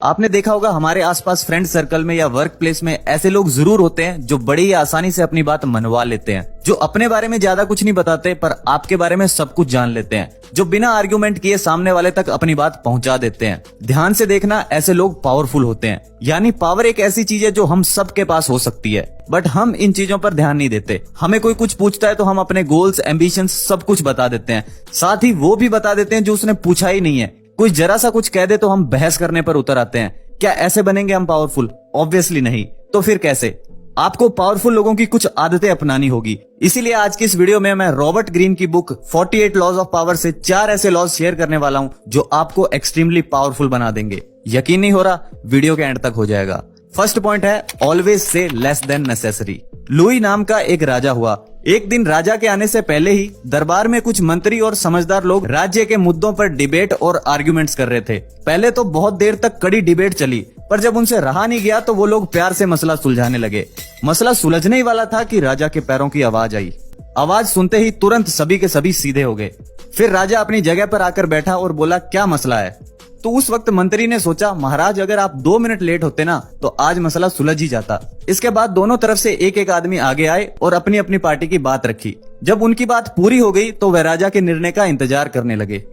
आपने देखा होगा हमारे आसपास फ्रेंड सर्कल में या वर्क प्लेस में ऐसे लोग जरूर होते हैं जो बड़ी ही आसानी से अपनी बात मनवा लेते हैं, जो अपने बारे में ज्यादा कुछ नहीं बताते पर आपके बारे में सब कुछ जान लेते हैं, जो बिना आर्ग्यूमेंट किए सामने वाले तक अपनी बात पहुंचा देते हैं। ध्यान से देखना, ऐसे लोग पावरफुल होते हैं। यानी पावर एक ऐसी चीज है जो हम सबके पास हो सकती है, बट हम इन चीजों पर ध्यान नहीं देते। हमें कोई कुछ पूछता है तो हम अपने गोल्स, एम्बिशंस सब कुछ बता देते हैं, साथ ही वो भी बता देते हैं जो उसने पूछा ही नहीं है। कोई जरा सा कुछ कह दे तो हम बहस करने पर उतर आते हैं। क्या ऐसे बनेंगे हम पावरफुल? ऑब्वियसली नहीं। तो फिर कैसे? आपको पावरफुल लोगों की कुछ आदतें अपनानी होगी। इसीलिए आज की इस वीडियो में मैं रॉबर्ट ग्रीन की बुक 48 लॉज ऑफ पावर से 4 ऐसे लॉज शेयर करने वाला हूं जो आपको एक्सट्रीमली पावरफुल बना देंगे। यकीन नहीं हो रहा? वीडियो के एंड तक हो जाएगा। फर्स्ट पॉइंट है always say less than necessary. Louis नाम का एक राजा हुआ। एक दिन राजा के आने से पहले ही दरबार में कुछ मंत्री और समझदार लोग राज्य के मुद्दों पर डिबेट और आर्ग्यूमेंट्स कर रहे थे। पहले तो बहुत देर तक कड़ी डिबेट चली, पर जब उनसे रहा नहीं गया तो वो लोग प्यार से मसला सुलझाने लगे। मसला सुलझने ही वाला था कि राजा के पैरों की आवाज आई। आवाज सुनते ही तुरंत सभी के सभी सीधे हो गए। फिर राजा अपनी जगह पर आकर बैठा और बोला, क्या मसला है? तो उस वक्त मंत्री ने सोचा, महाराज अगर आप 2 मिनट लेट होते ना तो आज मसला सुलझ ही जाता। इसके बाद दोनों तरफ से एक एक आदमी आगे आए और अपनी अपनी पार्टी की बात रखी। जब उनकी बात पूरी हो गई तो वह राजा के निर्णय का इंतजार करने लगे।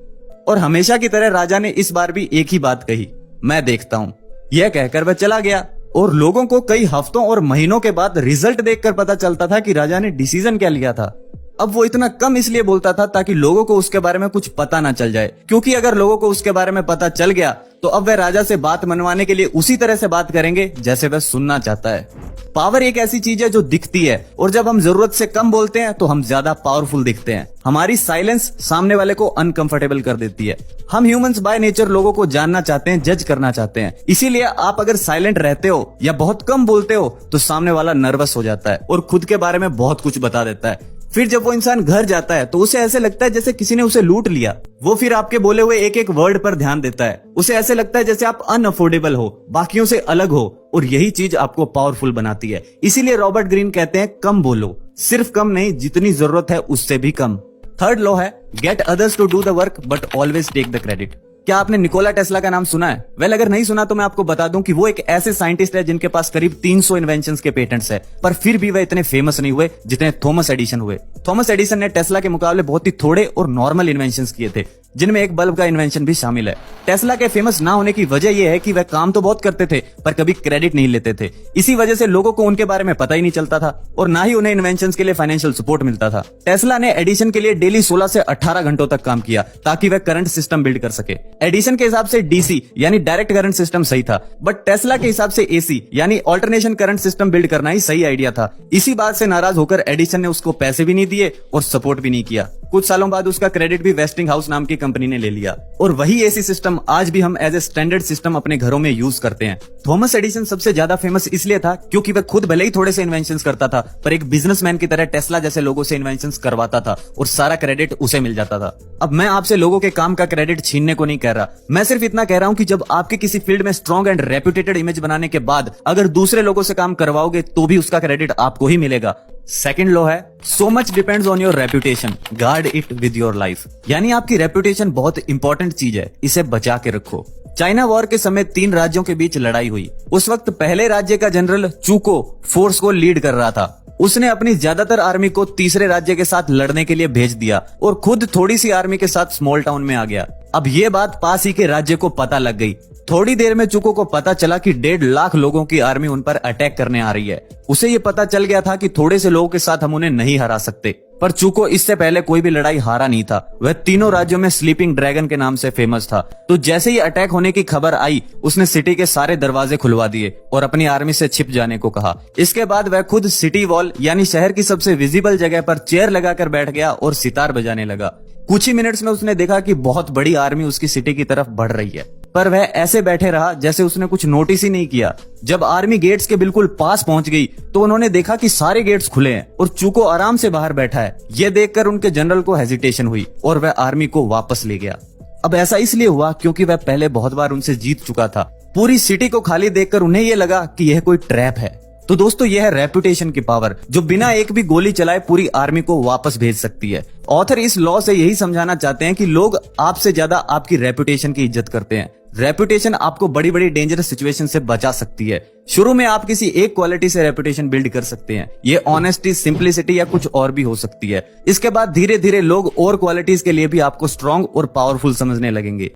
और हमेशा की तरह राजा ने इस बार भी एक ही बात कही, मैं देखता हूँ। यह कहकर वह चला गया और लोगों को कई हफ्तों और महीनों के बाद रिजल्ट देखकर पता चलता था कि राजा ने डिसीजन क्या लिया था। अब वो इतना कम इसलिए बोलता था ताकि लोगों को उसके बारे में कुछ पता ना चल जाए, क्योंकि अगर लोगों को उसके बारे में पता चल गया तो अब वह राजा से बात मनवाने के लिए उसी तरह से बात करेंगे जैसे वह सुनना चाहता है। पावर एक ऐसी चीज है जो दिखती है, और जब हम जरूरत से कम बोलते हैं तो हम ज्यादा पावरफुल दिखते हैं। हमारी साइलेंस सामने वाले को अनकंफर्टेबल कर देती है। हम ह्यूमंस बाय नेचर लोगों को जानना चाहते हैं, जज करना चाहते हैं। इसीलिए आप अगर साइलेंट रहते हो या बहुत कम बोलते हो तो सामने वाला नर्वस हो जाता है और खुद के बारे में बहुत कुछ बता देता है। फिर जब वो इंसान घर जाता है तो उसे ऐसे लगता है जैसे किसी ने उसे लूट लिया। वो फिर आपके बोले हुए एक एक वर्ड पर ध्यान देता है। उसे ऐसे लगता है जैसे आप अनअफोर्डेबल हो, बाकियों से अलग हो, और यही चीज आपको पावरफुल बनाती है। इसीलिए रॉबर्ट ग्रीन कहते हैं, कम बोलो। सिर्फ कम नहीं, जितनी जरूरत है उससे भी कम। थर्ड लॉ है get others to do the work but always take the credit. क्या आपने निकोला टेस्ला का नाम सुना है? वेल, अगर नहीं सुना तो मैं आपको बता दूं कि वो एक ऐसे साइंटिस्ट है जिनके पास करीब 300 इन्वेंशंस के पेटेंट्स है, पर फिर भी वह इतने फेमस नहीं हुए जितने थॉमस एडिसन हुए। थॉमस एडिसन ने टेस्ला के मुकाबले बहुत ही थोड़े और नॉर्मल इन्वेंशंस किए थे, जिनमें एक बल्ब का इन्वेंशन भी शामिल है। टेस्ला के फेमस ना होने की वजह यह है कि वह काम तो बहुत करते थे पर कभी क्रेडिट नहीं लेते थे। इसी वजह से लोगों को उनके बारे में पता ही नहीं चलता था और ना ही उन्हें इन्वेंशंस के लिए फाइनेंशियल सपोर्ट मिलता था। टेस्ला ने एडिसन के लिए डेली 16 से 18 घंटों तक काम किया ताकि वह करंट सिस्टम बिल्ड कर सके। एडिसन के हिसाब से डीसी यानी डायरेक्ट करंट सिस्टम सही था, बट टेस्ला के हिसाब से एसी यानी ऑल्टरनेशन करंट सिस्टम बिल्ड करना ही सही आइडिया था। इसी बात से नाराज होकर एडिसन ने उसको पैसे भी नहीं दिए और सपोर्ट भी नहीं किया। कुछ सालों बाद उसका क्रेडिट भी वेस्टिंग हाउस नाम की कंपनी ने ले लिया, और वही एसी सिस्टम आज भी हम एज ए स्टैंडर्ड सिस्टम अपने घरों में यूज करते हैं। थॉमस एडिसन सबसे ज्यादा फेमस इसलिए था क्योंकि वह खुद भले ही थोड़े से इन्वेंशंस करता था, पर एक बिजनेसमैन की तरह टेस्ला जैसे लोगों से इन्वेंशंस करवाता था और सारा क्रेडिट उसे मिल जाता था। अब मैं आपसे लोगों के काम का क्रेडिट छीनने को नहीं कह रहा, मैं सिर्फ इतना कह रहा हूं कि जब आपके किसी फील्ड में स्ट्रॉन्ग एंड रेप्यूटेटेड इमेज बनाने के बाद अगर दूसरे लोगों से काम करवाओगे तो भी उसका क्रेडिट आपको ही मिलेगा। सेकंड लॉ है so much depends on your reputation, guard it with your life. यानी आपकी रेप्यूटेशन बहुत इंपॉर्टेंट चीज है, इसे बचा के रखो। चाइना वॉर के समय 3 राज्यों के बीच लड़ाई हुई। उस वक्त पहले राज्य का जनरल चूको फोर्स को लीड कर रहा था। उसने अपनी ज्यादातर आर्मी को तीसरे राज्य के साथ लड़ने के लिए भेज दिया और खुद थोड़ी सी आर्मी के साथ स्मॉल टाउन में आ गया। अब ये बात पास ही के राज्य को पता लग गई। थोड़ी देर में चूको को पता चला कि 1.5 लाख लोगों की आर्मी उन पर अटैक करने आ रही है। उसे ये पता चल गया था कि थोड़े से लोगों के साथ हम उन्हें नहीं हरा सकते, पर चूको इससे पहले कोई भी लड़ाई हारा नहीं था। वह तीनों राज्यों में स्लीपिंग ड्रैगन के नाम से फेमस था। तो जैसे ही अटैक होने की खबर आई, उसने सिटी के सारे दरवाजे खुलवा दिए और अपनी आर्मी से छिप जाने को कहा। इसके बाद वह खुद सिटी वॉल यानी शहर की सबसे विजिबल जगह पर चेयर लगाकर बैठ गया और सितार बजाने लगा। कुछ ही मिनट्स में उसने देखा कि बहुत बड़ी आर्मी उसकी सिटी की तरफ बढ़ रही है, पर वह ऐसे बैठे रहा जैसे उसने कुछ नोटिस ही नहीं किया। जब आर्मी गेट्स के बिल्कुल पास पहुंच गई तो उन्होंने देखा कि सारे गेट्स खुले हैं और चूको आराम से बाहर बैठा है। यह देखकर उनके जनरल को हेजिटेशन हुई और वह आर्मी को वापस ले गया। अब ऐसा इसलिए हुआ क्योंकि वह पहले बहुत बार उनसे जीत चुका था। पूरी सिटी को खाली देखकर उन्हें यह लगा कि यह कोई ट्रैप है। तो दोस्तों, यह है रेपुटेशन की पावर, जो बिना एक भी गोली चलाए पूरी आर्मी को वापस भेज सकती है। ऑथर इस लॉ से यही समझाना चाहते हैं कि लोग आपसे ज्यादा आपकी रेपुटेशन की इज्जत करते हैं। रेपुटेशन आपको बड़ी बड़ी डेंजरस सिचुएशन से बचा सकती है। शुरू में आप किसी एक क्वालिटी से रेपुटेशन बिल्ड कर सकते हैं, ये ऑनेस्टी, सिंप्लिसिटी या कुछ और भी हो सकती है। इसके बाद धीरे धीरे लोग और क्वालिटीज के लिए भी आपको स्ट्रांग और पावरफुल समझने लगेंगे।